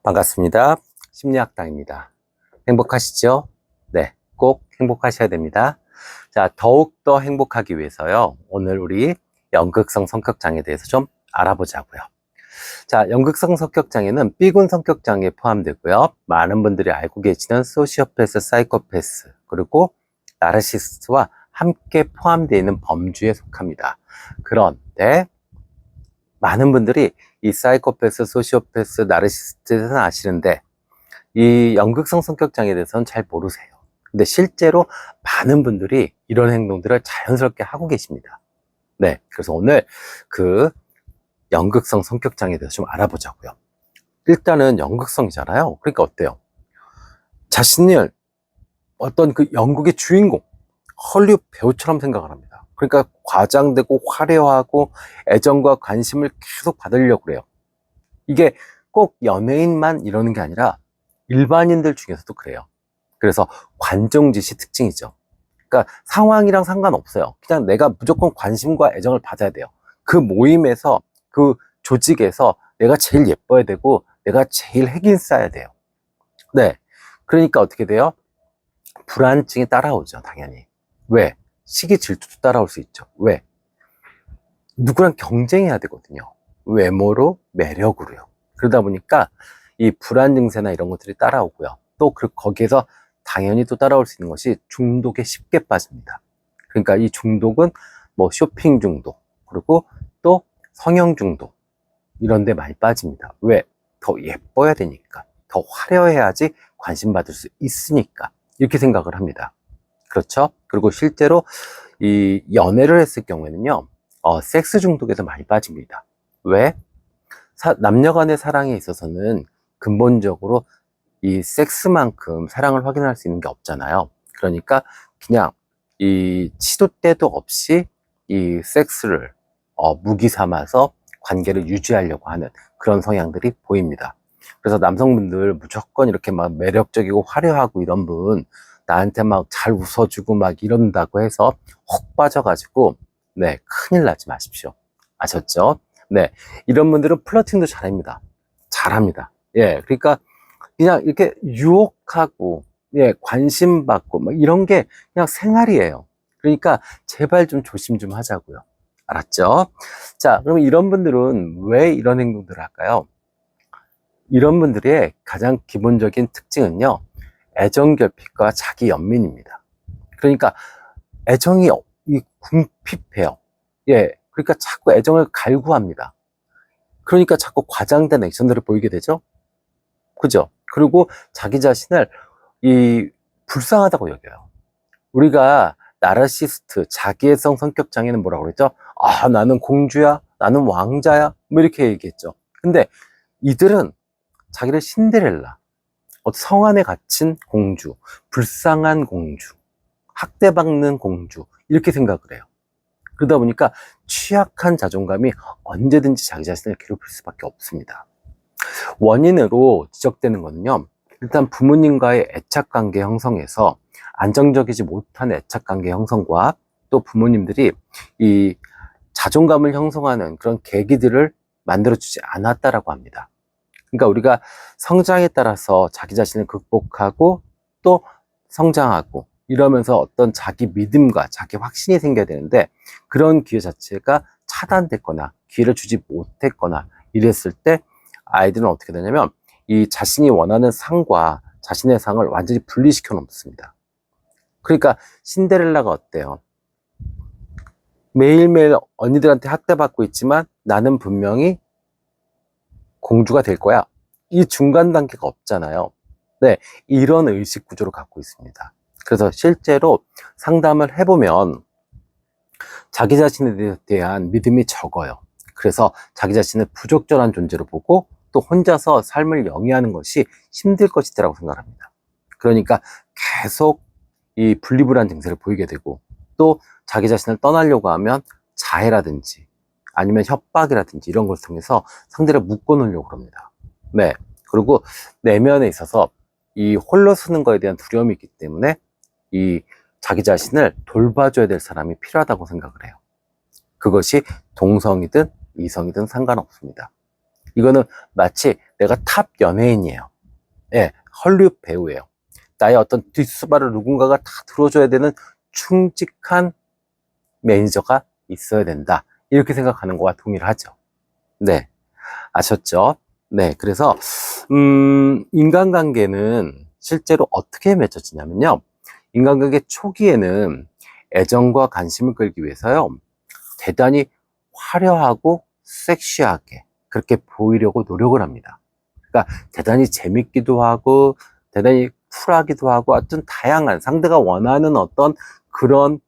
반갑습니다. 심리학당입니다. 행복하시죠? 네, 꼭 행복하셔야 됩니다. 자, 더욱더 행복하기 위해서요. 오늘 우리 연극성 성격장애에 대해서 좀 알아보자고요. 자, 연극성 성격장애는 B군 성격장애에 포함되고요. 많은 분들이 알고 계시는 소시오패스, 사이코패스, 그리고 나르시스트와 함께 포함되어 있는 범주에 속합니다. 그런데 많은 분들이 이 사이코패스, 소시오패스, 나르시스트는 아시는데 이 연극성 성격장애에 대해서는 잘 모르세요. 근데 실제로 많은 분들이 이런 행동들을 자연스럽게 하고 계십니다. 네, 그래서 오늘 그 연극성 성격장애에 대해서 좀 알아보자고요. 일단은 연극성이잖아요. 그러니까 어때요? 자신을 어떤 그 연극의 주인공, 헐리우드 배우처럼 생각을 합니다. 그러니까 과장되고 화려하고 애정과 관심을 계속 받으려고 그래요. 이게 꼭 연예인만 이러는 게 아니라 일반인들 중에서도 그래요. 그래서 관종짓이 특징이죠. 그러니까 상황이랑 상관없어요. 그냥 내가 무조건 관심과 애정을 받아야 돼요. 그 모임에서, 그 조직에서 내가 제일 예뻐야 되고 내가 제일 핵인 쌓아야 돼요. 네. 그러니까 어떻게 돼요? 불안증이 따라오죠, 당연히. 왜? 시기 질투도 따라올 수 있죠. 왜? 누구랑 경쟁해야 되거든요. 외모로, 매력으로요. 그러다 보니까 이 불안 증세나 이런 것들이 따라오고요. 또 거기에서 당연히 또 따라올 수 있는 것이 중독에 쉽게 빠집니다. 그러니까 이 중독은 뭐 쇼핑 중독, 그리고 또 성형 중독, 이런 데 많이 빠집니다. 왜? 더 예뻐야 되니까. 더 화려해야지 관심 받을 수 있으니까. 이렇게 생각을 합니다. 그렇죠? 그리고 실제로 이 연애를 했을 경우에는요, 섹스 중독에서 많이 빠집니다. 왜? 남녀 간의 사랑에 있어서는 근본적으로 이 섹스만큼 사랑을 확인할 수 있는 게 없잖아요. 그러니까 그냥 이 시도 때도 없이 이 섹스를 무기 삼아서 관계를 유지하려고 하는 그런 성향들이 보입니다. 그래서 남성분들 무조건 이렇게 막 매력적이고 화려하고 이런 분 나한테 막 잘 웃어주고 막 이런다고 해서 혹 빠져가지고 네, 큰일 나지 마십시오. 아셨죠? 네, 이런 분들은 플러팅도 잘합니다. 예, 그러니까 그냥 이렇게 유혹하고 예, 관심 받고 막 이런 게 그냥 생활이에요. 그러니까 제발 좀 조심 좀 하자고요. 알았죠? 자, 그럼 이런 분들은 왜 이런 행동들을 할까요? 이런 분들의 가장 기본적인 특징은요, 애정결핍과 자기 연민입니다. 그러니까 애정이 궁핍해요. 예, 그러니까 자꾸 애정을 갈구합니다. 그러니까 자꾸 과장된 액션들을 보이게 되죠. 그죠? 그리고 자기 자신을 불쌍하다고 여겨요. 우리가 나르시스트, 자기애성 성격 장애는 뭐라고 그랬죠? 아, 나는 공주야, 나는 왕자야, 뭐 이렇게 얘기했죠. 근데 이들은 자기를 신데렐라, 성 안에 갇힌 공주, 불쌍한 공주, 학대받는 공주, 이렇게 생각을 해요. 그러다 보니까 취약한 자존감이 언제든지 자기 자신을 괴롭힐 수밖에 없습니다. 원인으로 지적되는 거는요, 일단 부모님과의 애착관계 형성에서 안정적이지 못한 애착관계 형성과 또 부모님들이 이 자존감을 형성하는 그런 계기들을 만들어주지 않았다라고 합니다. 그러니까 우리가 성장에 따라서 자기 자신을 극복하고 또 성장하고 이러면서 어떤 자기 믿음과 자기 확신이 생겨야 되는데 그런 기회 자체가 차단됐거나 기회를 주지 못했거나 이랬을 때 아이들은 어떻게 되냐면 이 자신이 원하는 상과 자신의 상을 완전히 분리시켜 놓습니다. 그러니까 신데렐라가 어때요? 매일매일 언니들한테 학대받고 있지만 나는 분명히 공주가 될 거야. 이 중간 단계가 없잖아요. 네, 이런 의식 구조를 갖고 있습니다. 그래서 실제로 상담을 해보면 자기 자신에 대한 믿음이 적어요. 그래서 자기 자신을 부적절한 존재로 보고 또 혼자서 삶을 영위하는 것이 힘들 것이라고 생각합니다. 그러니까 계속 이 분리불안 증세를 보이게 되고 또 자기 자신을 떠나려고 하면 자해라든지 아니면 협박이라든지 이런 것을 통해서 상대를 묶어놓으려고 합니다. 네. 그리고 내면에 있어서 이 홀로 서는 거에 대한 두려움이 있기 때문에 이 자기 자신을 돌봐줘야 될 사람이 필요하다고 생각을 해요. 그것이 동성이든 이성이든 상관없습니다. 이거는 마치 내가 탑 연예인이에요. 예, 헐리우드 배우예요. 나의 어떤 뒷수발을 누군가가 다 들어줘야 되는 충직한 매니저가 있어야 된다. 이렇게 생각하는 거와 동일하죠. 네, 아셨죠? 네, 그래서 인간관계는 실제로 어떻게 맺어지냐면요. 인간관계 초기에는 애정과 관심을 끌기 위해서요. 대단히 화려하고 섹시하게 그렇게 보이려고 노력을 합니다. 그러니까 대단히 재밌기도 하고 대단히 쿨하기도 하고 어떤 다양한 상대가 원하는 어떤 그런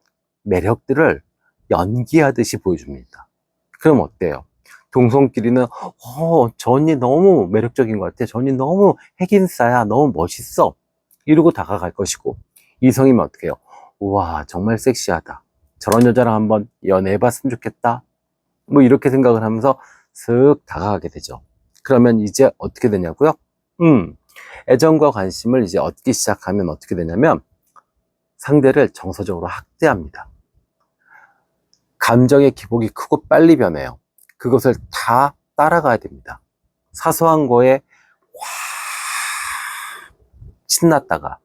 매력들을 연기하듯이 보여줍니다. 그럼 어때요? 동성끼리는 저 언니 너무 매력적인 것 같아. 저 언니 너무 핵인싸야. 너무 멋있어. 이러고 다가갈 것이고 이성이면 어떻게 해요? 우와 정말 섹시하다. 저런 여자랑 한번 연애해봤으면 좋겠다. 뭐 이렇게 생각을 하면서 슥 다가가게 되죠. 그러면 이제 어떻게 되냐고요? 애정과 관심을 이제 얻기 시작하면 어떻게 되냐면 상대를 정서적으로 학대합니다. 감정의 기복이 크고 빨리 변해요. 그것을 다 따라가야 됩니다. 사소한 거에 확 신났다가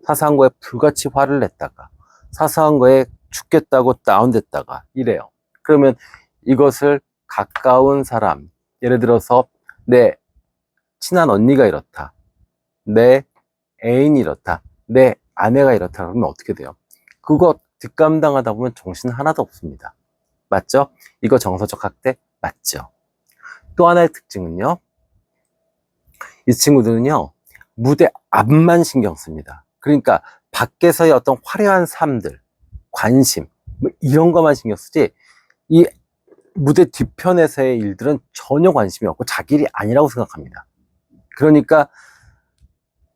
사소한 거에 불같이 화를 냈다가 사소한 거에 죽겠다고 다운됐다가 이래요. 그러면 이것을 가까운 사람, 예를 들어서 내 친한 언니가 이렇다, 내 애인이 이렇다, 내 아내가 이렇다 그러면 어떻게 돼요? 그거 뒷감당하다 보면 정신 하나도 없습니다. 맞죠? 이거 정서적 학대 맞죠? 또 하나의 특징은요, 이 친구들은요 무대 앞만 신경 씁니다. 그러니까 밖에서의 어떤 화려한 삶들, 관심 뭐 이런 것만 신경 쓰지 이 무대 뒤편에서의 일들은 전혀 관심이 없고 자기 일이 아니라고 생각합니다. 그러니까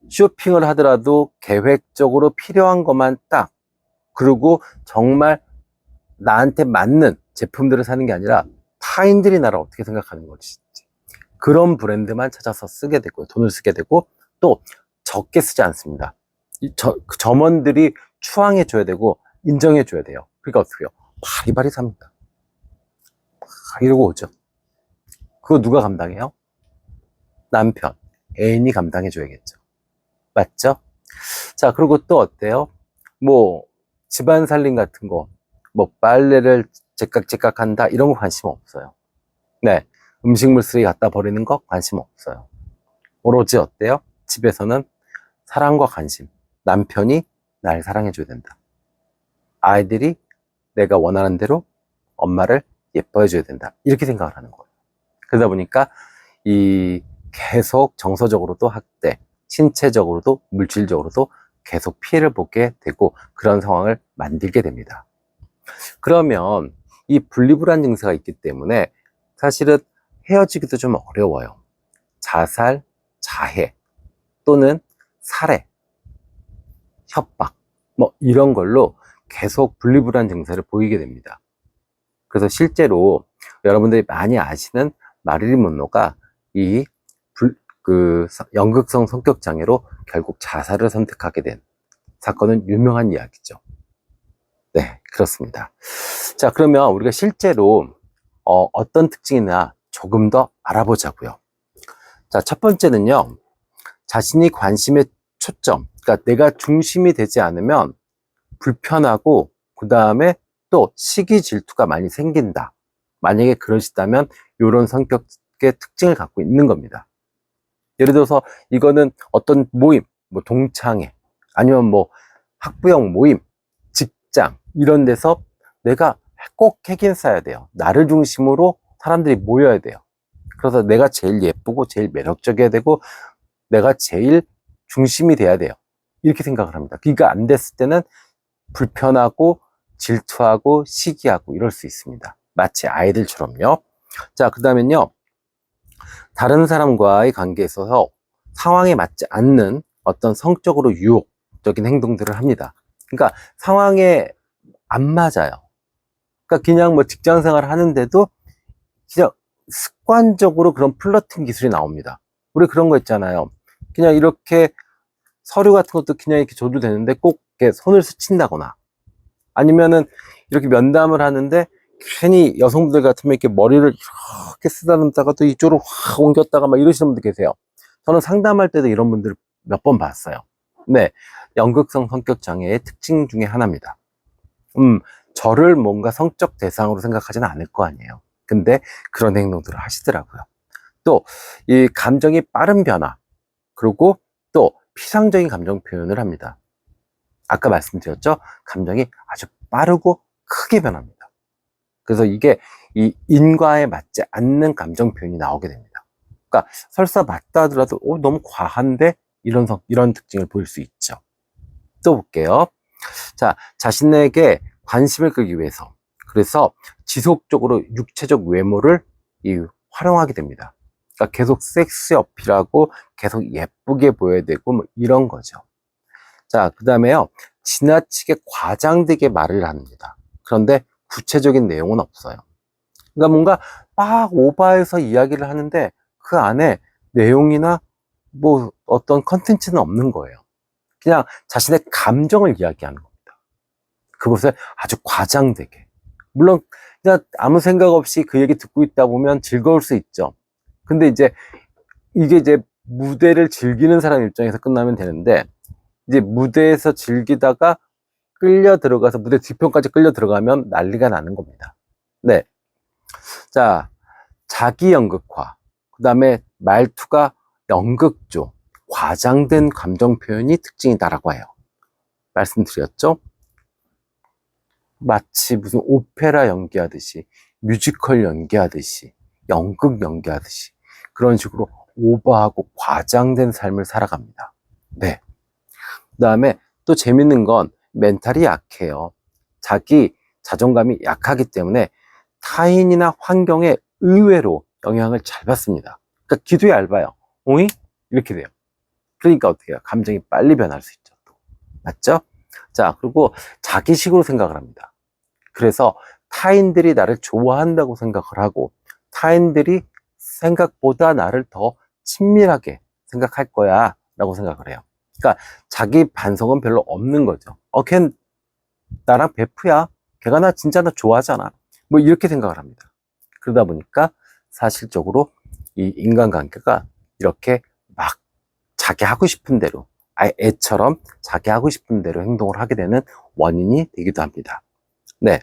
쇼핑을 하더라도 계획적으로 필요한 것만 딱, 그리고 정말 나한테 맞는 제품들을 사는 게 아니라 타인들이 나를 어떻게 생각하는 것인지 그런 브랜드만 찾아서 쓰게 되고 돈을 쓰게 되고 또 적게 쓰지 않습니다. 그 점원들이 추앙해 줘야 되고 인정해 줘야 돼요. 그러니까 어떻게 해요? 바리바리 삽니다. 이러고 오죠. 그거 누가 감당해요? 남편, 애인이 감당해 줘야겠죠. 맞죠? 자, 그리고 또 어때요? 뭐 집안 살림 같은 거, 뭐 빨래를 제깍제깍 한다 이런 거 관심 없어요. 네, 음식물 쓰레기 갖다 버리는 거 관심 없어요. 오로지 어때요? 집에서는 사랑과 관심, 남편이 날 사랑해 줘야 된다. 아이들이 내가 원하는 대로 엄마를 예뻐해 줘야 된다. 이렇게 생각을 하는 거예요. 그러다 보니까 이 계속 정서적으로도 학대, 신체적으로도 물질적으로도 계속 피해를 보게 되고 그런 상황을 만들게 됩니다. 그러면 이 분리불안 증세가 있기 때문에 사실은 헤어지기도 좀 어려워요. 자살, 자해 또는 살해, 협박 뭐 이런 걸로 계속 분리불안 증세를 보이게 됩니다. 그래서 실제로 여러분들이 많이 아시는 마릴린 먼로가 이 연극성 성격 장애로 결국 자살을 선택하게 된 사건은 유명한 이야기죠. 네, 그렇습니다. 자, 그러면 우리가 실제로 어떤 특징이나 조금 더 알아보자고요. 자, 첫 번째는요, 자신이 관심의 초점, 그러니까 내가 중심이 되지 않으면 불편하고 그 다음에 또 시기 질투가 많이 생긴다. 만약에 그러시다면 이런 성격의 특징을 갖고 있는 겁니다. 예를 들어서 이거는 어떤 모임, 뭐 동창회, 아니면 뭐 학부형 모임, 직장 이런 데서 내가 꼭 핵인싸야 돼요. 나를 중심으로 사람들이 모여야 돼요. 그래서 내가 제일 예쁘고 제일 매력적이어야 되고 내가 제일 중심이 돼야 돼요. 이렇게 생각을 합니다. 그러니까 안 됐을 때는 불편하고 질투하고 시기하고 이럴 수 있습니다. 마치 아이들처럼요. 자, 그 다음엔요. 다른 사람과의 관계에 있어서 상황에 맞지 않는 어떤 성적으로 유혹적인 행동들을 합니다. 그러니까 상황에 안 맞아요. 그러니까 그냥 뭐 직장 생활을 하는데도 그냥 습관적으로 그런 플러팅 기술이 나옵니다. 우리 그런 거 있잖아요. 그냥 이렇게 서류 같은 것도 그냥 이렇게 줘도 되는데 꼭 이렇게 손을 스친다거나 아니면은 이렇게 면담을 하는데 괜히 여성분들 같으면 이렇게 머리를 이렇게 쓰다듬다가 또 이쪽으로 확 옮겼다가 막 이러시는 분들 계세요. 저는 상담할 때도 이런 분들 몇 번 봤어요. 네, 연극성 성격 장애의 특징 중에 하나입니다. 저를 뭔가 성적 대상으로 생각하지는 않을 거 아니에요. 근데 그런 행동들을 하시더라고요. 또 이 감정이 빠른 변화, 그리고 또 피상적인 감정 표현을 합니다. 아까 말씀드렸죠? 감정이 아주 빠르고 크게 변합니다. 그래서 이게 이 인과에 맞지 않는 감정 표현이 나오게 됩니다. 그러니까 설사 맞다 하더라도 너무 과한데 이런 특징을 보일 수 있죠. 또 볼게요. 자, 자신에게 관심을 끌기 위해서, 그래서 지속적으로 육체적 외모를 활용하게 됩니다. 그러니까 계속 섹시 어필하고 계속 예쁘게 보여야 되고 뭐 이런 거죠. 자, 그 다음에요. 지나치게 과장되게 말을 합니다. 그런데 구체적인 내용은 없어요. 그러니까 뭔가 막 오버해서 이야기를 하는데 그 안에 내용이나 뭐 어떤 컨텐츠는 없는 거예요. 그냥 자신의 감정을 이야기하는 겁니다. 그것을 아주 과장되게. 물론 그냥 아무 생각 없이 그 얘기 듣고 있다 보면 즐거울 수 있죠. 근데 이게 이제 무대를 즐기는 사람 입장에서 끝나면 되는데, 이제 무대에서 즐기다가 끌려 들어가서 무대 뒤편까지 끌려 들어가면 난리가 나는 겁니다. 네. 자, 자기 연극화. 그 다음에 말투가 연극조, 과장된 감정 표현이 특징이다라고 해요. 말씀드렸죠? 마치 무슨 오페라 연기하듯이, 뮤지컬 연기하듯이, 연극 연기하듯이 그런 식으로 오버하고 과장된 삶을 살아갑니다. 네. 그 다음에 또 재밌는 건 멘탈이 약해요. 자기 자존감이 약하기 때문에 타인이나 환경에 의외로 영향을 잘 받습니다. 그러니까 기도 얇아요. 오이? 이렇게 돼요. 그러니까 어떻게 해요? 감정이 빨리 변할 수 있죠. 또. 맞죠? 자, 그리고 자기식으로 생각을 합니다. 그래서 타인들이 나를 좋아한다고 생각을 하고 타인들이 생각보다 나를 더 친밀하게 생각할 거야 라고 생각을 해요. 그러니까 자기 반성은 별로 없는 거죠. 걘 나랑 베프야. 걔가 진짜 나 좋아하잖아. 뭐 이렇게 생각을 합니다. 그러다 보니까 사실적으로 이 인간관계가 이렇게 막 자기 하고 싶은 대로, 애처럼 자기 하고 싶은 대로 행동을 하게 되는 원인이 되기도 합니다. 네.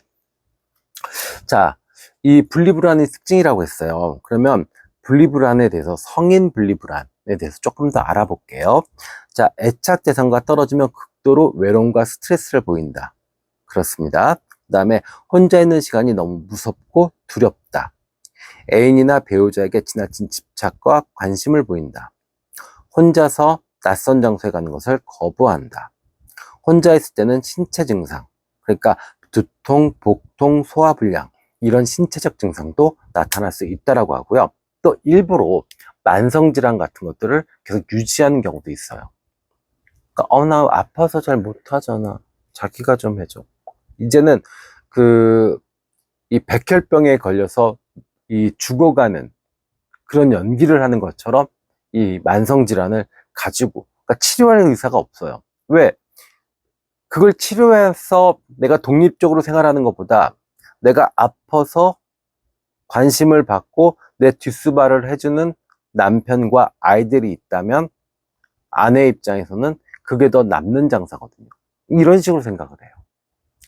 자, 이 분리불안의 특징이라고 했어요. 그러면 분리불안에 대해서, 성인 분리불안에 대해서 조금 더 알아볼게요. 자, 애착 대상과 떨어지면 극도로 외로움과 스트레스를 보인다. 그렇습니다. 그 다음에 혼자 있는 시간이 너무 무섭고 두렵다. 애인이나 배우자에게 지나친 집착과 관심을 보인다. 혼자서 낯선 장소에 가는 것을 거부한다. 혼자 있을 때는 신체 증상, 그러니까 두통, 복통, 소화불량, 이런 신체적 증상도 나타날 수 있다고 하고요. 또 일부러 만성질환 같은 것들을 계속 유지하는 경우도 있어요. 그러니까 나 아파서 잘 못하잖아. 자기가 좀 해줘. 이제는 이 백혈병에 걸려서 죽어가는 그런 연기를 하는 것처럼 이 만성질환을 가지고, 그러니까 치료할 의사가 없어요. 왜? 그걸 치료해서 내가 독립적으로 생활하는 것보다 내가 아파서 관심을 받고 내 뒷수발을 해주는 남편과 아이들이 있다면 아내 입장에서는 그게 더 남는 장사거든요. 이런 식으로 생각을 해요.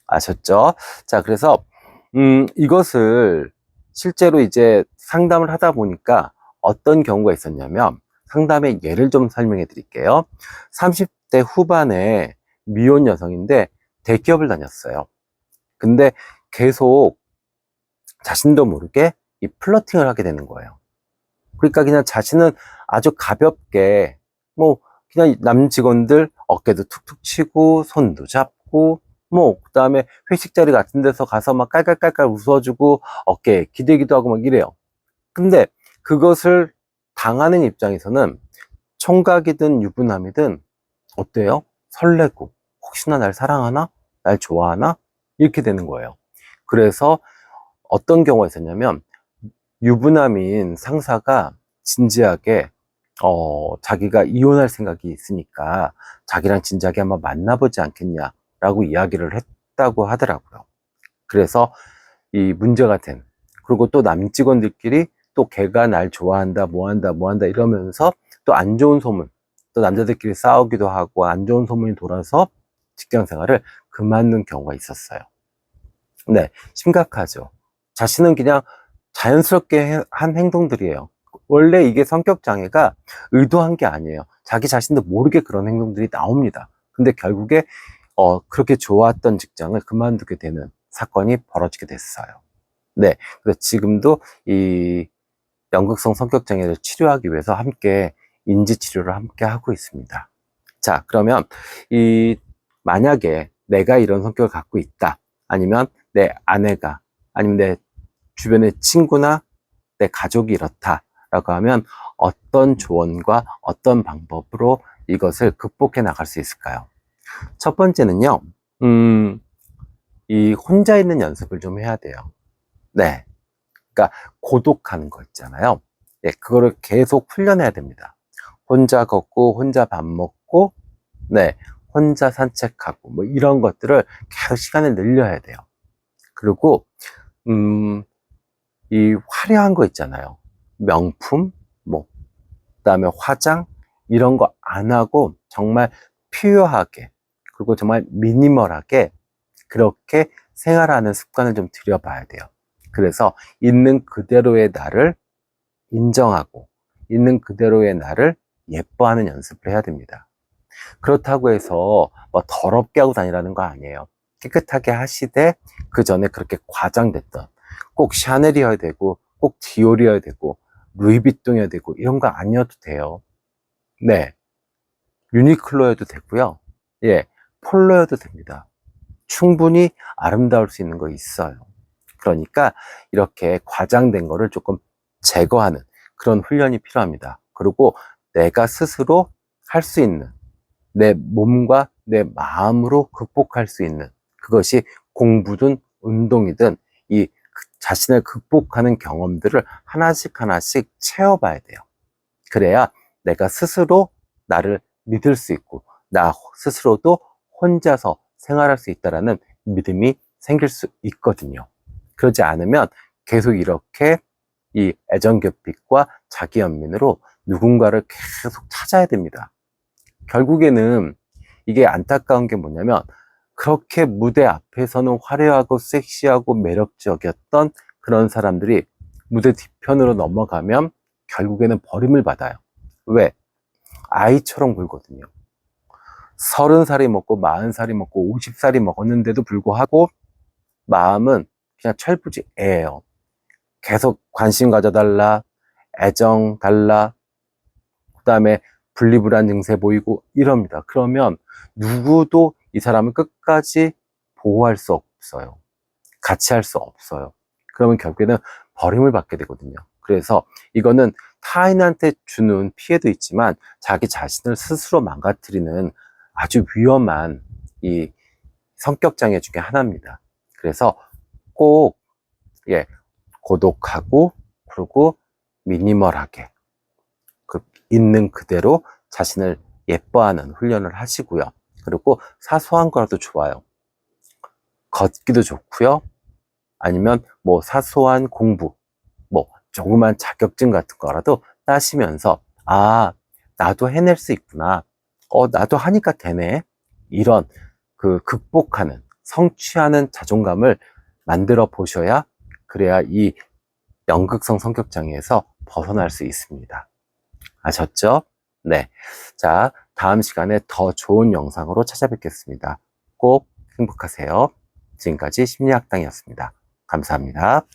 아셨죠? 자, 그래서 이것을 실제로 이제 상담을 하다 보니까 어떤 경우가 있었냐면, 상담의 예를 좀 설명해 드릴게요. 30대 후반에 미혼 여성인데 대기업을 다녔어요. 근데 계속 자신도 모르게 이 플러팅을 하게 되는 거예요. 그러니까 그냥 자신은 아주 가볍게 뭐 그냥 남 직원들 어깨도 툭툭 치고 손도 잡고 뭐 그다음에 회식 자리 같은 데서 가서 막 깔깔깔깔 웃어주고 어깨에 기대기도 하고 막 이래요. 근데 그것을 당하는 입장에서는 총각이든 유부남이든 어때요? 설레고 혹시나 날 사랑하나? 날 좋아하나? 이렇게 되는 거예요. 그래서 어떤 경우가 있었냐면, 유부남인 상사가 진지하게 자기가 이혼할 생각이 있으니까 자기랑 진지하게 한번 만나보지 않겠냐라고 이야기를 했다고 하더라고요. 그래서 이 문제가 된, 그리고 또 남직원들끼리 또 걔가 날 좋아한다, 뭐한다 이러면서 또 안 좋은 소문, 또 남자들끼리 싸우기도 하고 안 좋은 소문이 돌아서 직장 생활을 그만둔 경우가 있었어요. 네, 심각하죠. 자신은 그냥 자연스럽게 한 행동들이에요. 원래 이게 성격 장애가 의도한 게 아니에요. 자기 자신도 모르게 그런 행동들이 나옵니다. 근데 결국에 그렇게 좋았던 직장을 그만두게 되는 사건이 벌어지게 됐어요. 네, 그래서 지금도 이 연극성 성격 장애를 치료하기 위해서 함께 인지 치료를 함께 하고 있습니다. 자, 그러면 만약에 내가 이런 성격을 갖고 있다, 아니면 내 아내가, 아니면 내 주변의 친구나 내 가족이 이렇다라고 하면 어떤 조언과 어떤 방법으로 이것을 극복해 나갈 수 있을까요? 첫 번째는요, 이 혼자 있는 연습을 좀 해야 돼요. 네. 그러니까 고독하는 거 있잖아요. 네, 그거를 계속 훈련해야 됩니다. 혼자 걷고, 혼자 밥 먹고, 네, 혼자 산책하고, 뭐 이런 것들을 계속 시간을 늘려야 돼요. 그리고, 이 화려한 거 있잖아요. 명품, 뭐, 그다음에 화장, 이런 거 안 하고 정말 퓨어하게, 그리고 정말 미니멀하게 그렇게 생활하는 습관을 좀 들여봐야 돼요. 그래서 있는 그대로의 나를 인정하고 있는 그대로의 나를 예뻐하는 연습을 해야 됩니다. 그렇다고 해서 뭐 더럽게 하고 다니라는 거 아니에요. 깨끗하게 하시되 그 전에 그렇게 과장됐던, 꼭 샤넬이어야 되고 꼭 디올이어야 되고 루이비통이어야 되고 이런 거 아니어도 돼요. 네, 유니클로여도 되고요. 예, 폴로여도 됩니다. 충분히 아름다울 수 있는 거 있어요. 그러니까 이렇게 과장된 거를 조금 제거하는 그런 훈련이 필요합니다. 그리고 내가 스스로 할 수 있는, 내 몸과 내 마음으로 극복할 수 있는, 그것이 공부든 운동이든 이 자신을 극복하는 경험들을 하나씩 하나씩 채워봐야 돼요. 그래야 내가 스스로 나를 믿을 수 있고 나 스스로도 혼자서 생활할 수 있다라는 믿음이 생길 수 있거든요. 그러지 않으면 계속 이렇게 이 애정결핍과 자기연민으로 누군가를 계속 찾아야 됩니다. 결국에는 이게 안타까운 게 뭐냐면, 그렇게 무대 앞에서는 화려하고 섹시하고 매력적이었던 그런 사람들이 무대 뒤편으로 넘어가면 결국에는 버림을 받아요. 왜? 아이처럼 굴거든요. 30살이 먹고 40살이 먹고 50살이 먹었는데도 불구하고 마음은 그냥 철부지예요. 계속 관심 가져달라, 애정 달라, 그 다음에 분리불안 증세 보이고 이럽니다. 그러면 누구도 이 사람을 끝까지 보호할 수 없어요. 같이 할 수 없어요. 그러면 결국에는 버림을 받게 되거든요. 그래서 이거는 타인한테 주는 피해도 있지만 자기 자신을 스스로 망가뜨리는 아주 위험한 이 성격 장애 중에 하나입니다. 그래서 꼭 고독하고, 그리고 미니멀하게 있는 그대로 자신을 예뻐하는 훈련을 하시고요. 그리고 사소한 거라도 좋아요. 걷기도 좋고요. 아니면 뭐 사소한 공부, 뭐 조그만 자격증 같은 거라도 따시면서 나도 해낼 수 있구나. 나도 하니까 되네. 이런 극복하는, 성취하는 자존감을 만들어 보셔야, 그래야 이 연극성 성격 장애에서 벗어날 수 있습니다. 아셨죠? 네. 자, 다음 시간에 더 좋은 영상으로 찾아뵙겠습니다. 꼭 행복하세요. 지금까지 심리학당이었습니다. 감사합니다.